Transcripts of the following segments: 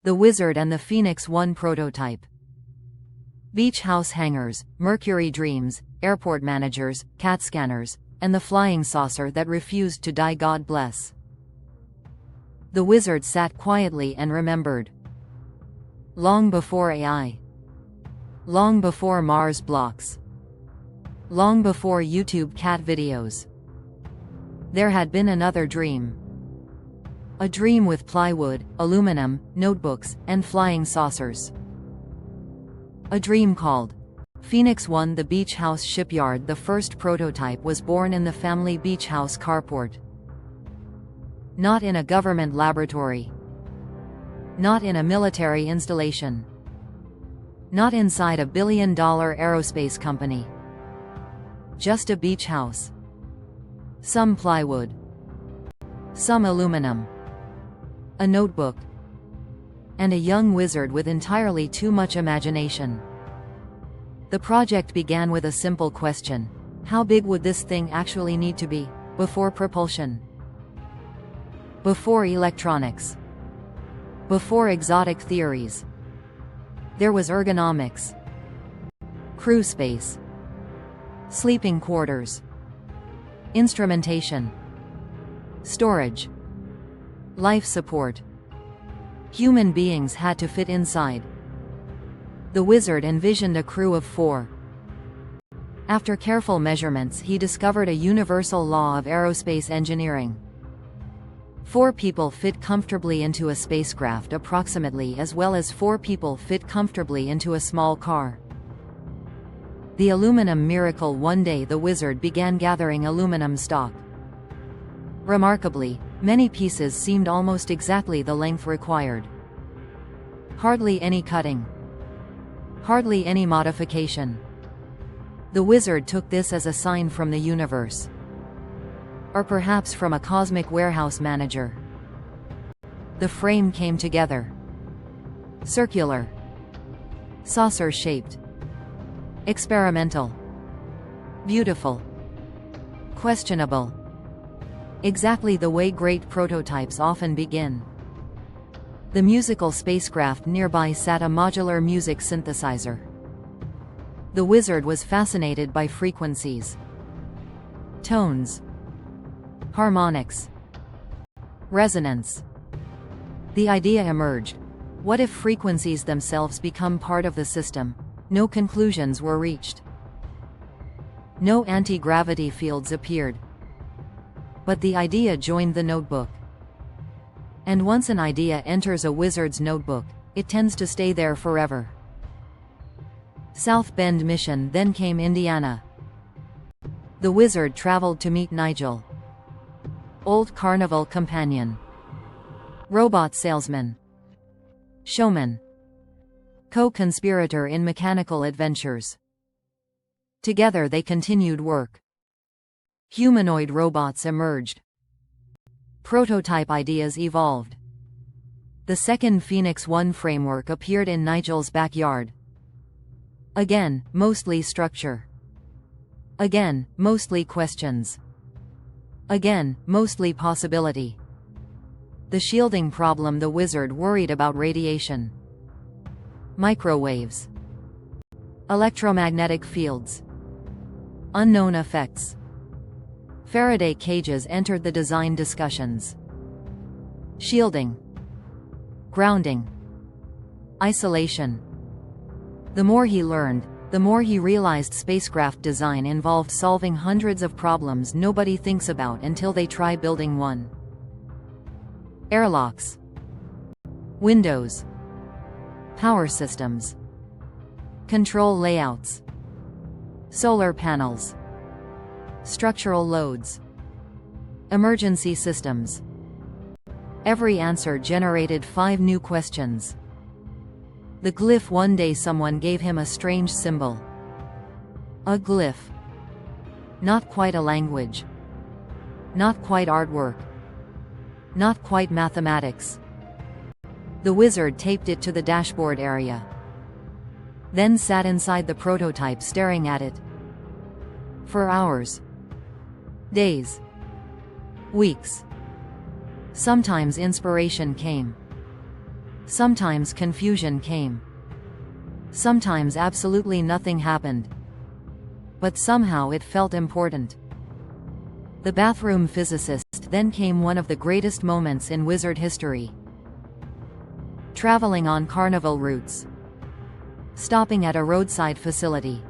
The Wizard and the Phoenix 1 prototype. Beach house hangars, Mercury Dreams, airport managers, CAT scanners, and the flying saucer that refused to die. God bless. The Wizard sat quietly and remembered. Long before AI. Long before Mars blocks. Long before YouTube cat videos. There had been another dream. A dream with plywood, aluminum, notebooks, and flying saucers. A dream called Phoenix 1. The beach house Shipyard. The first prototype was born in the family beach house carport. Not in a government laboratory. Not in a military installation. Not inside a billion-dollar aerospace company. Just a beach house. Some plywood. Some aluminum. A notebook. And a young wizard with entirely too much imagination. The project began with a simple question. How big would this thing actually need to be, before propulsion? Before electronics. Before exotic theories. There was ergonomics. Crew space. Sleeping quarters. Instrumentation. Storage. Life support. Human beings had to fit inside. The Wizard envisioned a crew of 4. After careful measurements, he discovered a universal law of aerospace engineering. 4 people fit comfortably into a spacecraft approximately as well as 4 people fit comfortably into a small car. The aluminum miracle. One day the Wizard began gathering aluminum stock. Remarkably, many pieces seemed almost exactly the length required. Hardly any cutting. Hardly any modification. The Wizard took this as a sign from the universe. Or perhaps from a cosmic warehouse manager. The frame came together. Circular. Saucer-shaped. Experimental. Beautiful. Questionable. Exactly the way great prototypes often begin. The musical spacecraft nearby sat a modular music synthesizer. The Wizard was fascinated by frequencies. Tones. Harmonics. Resonance. The idea emerged. What if frequencies themselves become part of the system? No conclusions were reached. No anti-gravity fields appeared. But the idea joined the notebook. And once an idea enters a wizard's notebook, it tends to stay there forever. South Bend mission. Then came Indiana. The Wizard traveled to meet Nigel. Old carnival companion. Robot salesman. Showman. Co-conspirator in mechanical adventures. Together they continued work. Humanoid robots emerged. Prototype ideas evolved. The second Phoenix 1 framework appeared in Nigel's backyard. Again, mostly structure. Again, mostly questions. Again, mostly possibility. The shielding problem. The Wizard worried about radiation. Microwaves. Electromagnetic fields. Unknown effects. Faraday cages entered the design discussions. Shielding. Grounding. Isolation. The more he learned, the more he realized spacecraft design involved solving hundreds of problems nobody thinks about until they try building one. Airlocks. Windows. Power systems. Control layouts. Solar panels. Structural loads. Emergency systems. Every answer generated 5 new questions. The glyph. One day someone gave him a strange symbol. A glyph. Not quite a language. Not quite artwork. Not quite mathematics. The Wizard taped it to the dashboard area. Then sat inside the prototype staring at it. For hours. Days. Weeks. Sometimes inspiration came. Sometimes confusion came. Sometimes absolutely nothing happened. But somehow it felt important. The bathroom physicist. Then came one of the greatest moments in wizard history. Traveling on carnival routes. Stopping at a roadside facility.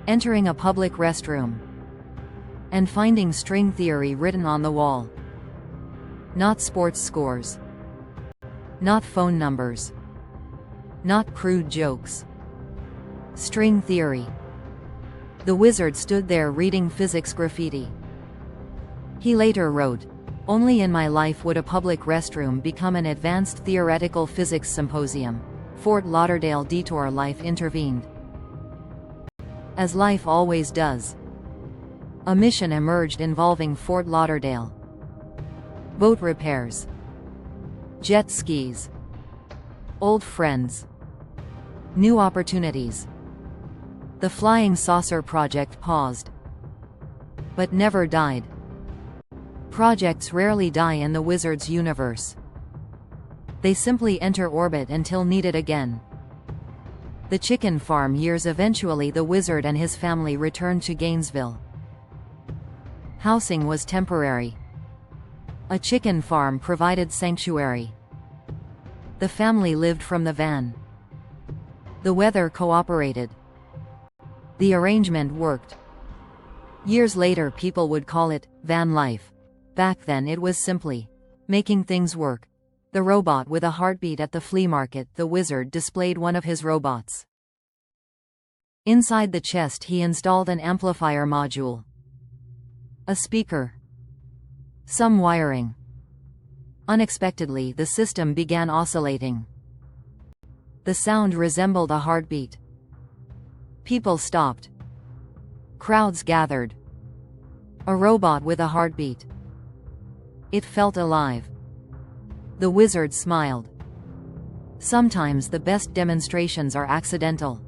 Entering a public restroom. And finding string theory written on the wall. Not sports scores. Not phone numbers. Not crude jokes. String theory. The wizard stood there reading physics graffiti. He later wrote, "Only in my life would a public restroom become an advanced theoretical physics symposium." Fort Lauderdale detour. Life intervened. As life always does. A mission emerged involving Fort Lauderdale. Boat repairs. Jet skis. Old friends. New opportunities. The flying saucer project paused. But never died. Projects rarely die in the wizard's universe. They simply enter orbit until needed again. The chicken farm years. Eventually the wizard and his family returned to Gainesville. Housing was temporary. A chicken farm provided sanctuary. The family lived from the van. The weather cooperated. The arrangement worked. Years later people would call it van life. Back then it was simply making things work. The robot with a heartbeat. At the flea market, the wizard displayed one of his robots. Inside the chest he installed an amplifier module. A speaker. Some wiring. Unexpectedly the system began oscillating. The sound resembled a heartbeat. People stopped. Crowds gathered. A robot with a heartbeat. It felt alive. The wizard smiled. Sometimes the best demonstrations are accidental.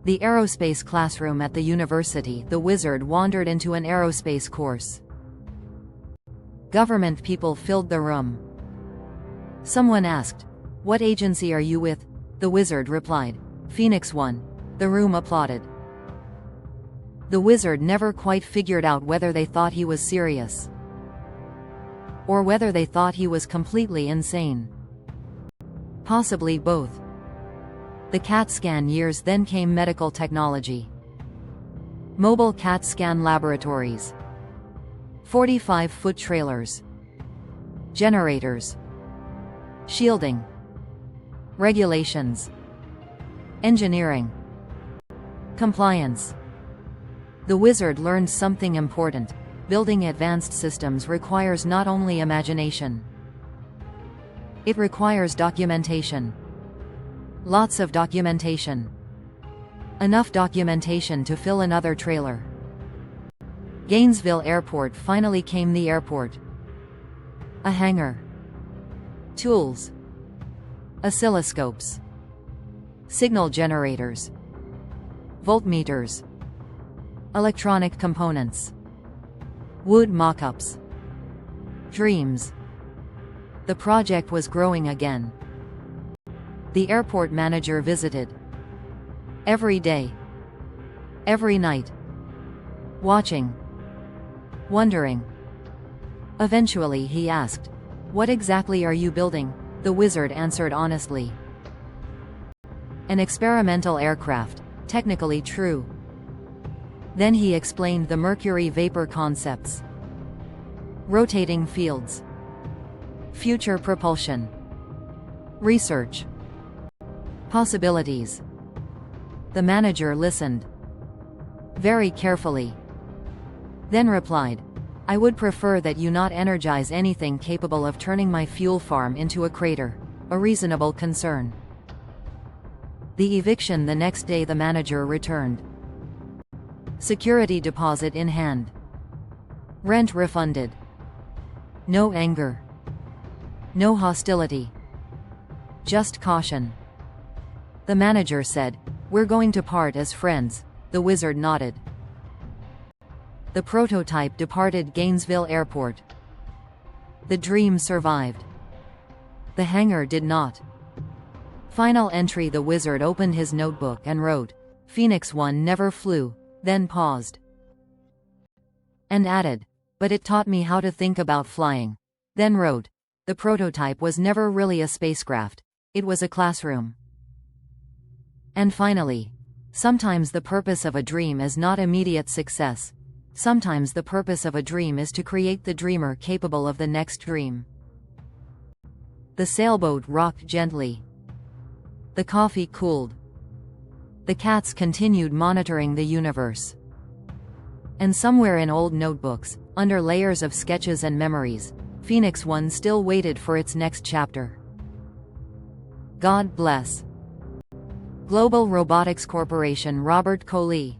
The aerospace classroom at the university. The wizard wandered into an aerospace course. Government people filled the room. Someone asked, "What agency are you with?" The wizard replied, "Phoenix 1. The room applauded. The wizard never quite figured out whether they thought he was serious. Or whether they thought he was completely insane. Possibly both. The CAT scan years. Then came medical technology. Mobile CAT scan laboratories. 45-foot trailers. Generators. Shielding. Regulations. Engineering. Compliance. The wizard learned something important. Building advanced systems requires not only imagination. It requires documentation. Lots of documentation. Enough documentation to fill another trailer. Gainesville Airport. Finally came the airport. A hangar. Tools. Oscilloscopes. Signal generators. Voltmeters. Electronic components. Wood mock-ups. Dreams. The project was growing again. The airport manager visited. Every day. Every night. Watching. Wondering. Eventually he asked, "What exactly are you building?" The wizard answered honestly. An experimental aircraft. Technically true. Then he explained the Mercury vapor concepts. Rotating fields. Future propulsion. Research. Possibilities. The manager listened. Very carefully. Then replied, "I would prefer that you not energize anything capable of turning my fuel farm into a crater. A reasonable concern." The eviction. The next day the manager returned. Security deposit in hand. Rent refunded. No anger. No hostility. Just caution. The manager said, "We're going to part as friends." The wizard nodded. The prototype departed Gainesville Airport. The dream survived. The hangar did not. Final entry. The wizard opened his notebook and wrote, Phoenix 1 never flew, then paused. And added, but it taught me how to think about flying. Then wrote, the prototype was never really a spacecraft, it was a classroom. And finally, sometimes the purpose of a dream is not immediate success. Sometimes the purpose of a dream is to create the dreamer capable of the next dream. The sailboat rocked gently. The coffee cooled. The cats continued monitoring the universe. And somewhere in old notebooks, under layers of sketches and memories, Phoenix 1 still waited for its next chapter. God bless. Global Robotics Corporation. Robert Coley.